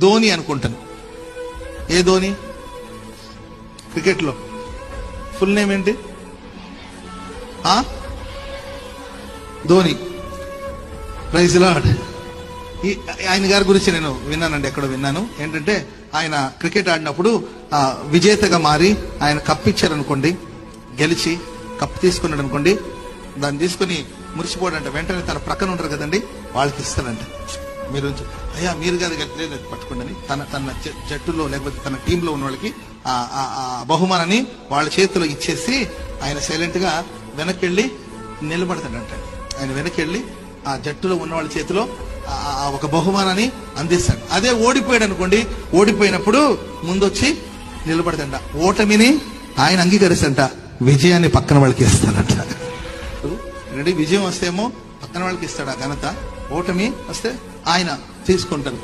ధోని అనుకుంటాను. ఏ ధోని? క్రికెట్ లో ఫుల్ నేమ్ ఏంటి? ధోని. Praise lord. ఆయన గారి గురించి నేను విన్నానండి, ఎక్కడో విన్నాను. ఏంటంటే ఆయన క్రికెట్ ఆడినప్పుడు విజేతగా మారి ఆయన కప్ ఇచ్చారనుకోండి, గెలిచి కప్ తీసుకున్నాడు అనుకోండి, దాన్ని తీసుకుని మురిసిపోడంట. వెంటనే తన ప్రక్కన ఉంటారు కదండి, వాళ్ళకి ఇస్తాడంట. మీరు అయ్యా మీరు కాదు గట్లేదు పట్టుకోండి, తన జట్టులో లేకపోతే తన టీంలో ఉన్న వాళ్ళకి ఆ బహుమానాన్ని వాళ్ళ చేతిలో ఇచ్చేసి ఆయన సైలెంట్ గా వెనక్కి వెళ్ళి నిలబడతాడంట. ఆయన వెనక్కి వెళ్ళి ఆ జట్టులో ఉన్న వాళ్ళ చేతిలో ఒక బహుమానాన్ని అందిస్తాడు. అదే ఓడిపోయాడు అనుకోండి, ఓడిపోయినప్పుడు ముందొచ్చి నిలబడతాడ. ఓటమిని ఆయన అంగీకరిస్తాడంట, విజయాన్ని పక్కన వాళ్ళకి ఇస్తాడంట. విజయం వస్తేమో పక్కన వాళ్ళకి ఇస్తాడు ఆ ఘనత, ఓటమి వస్తే ఆయన తీసుకుంటాడు.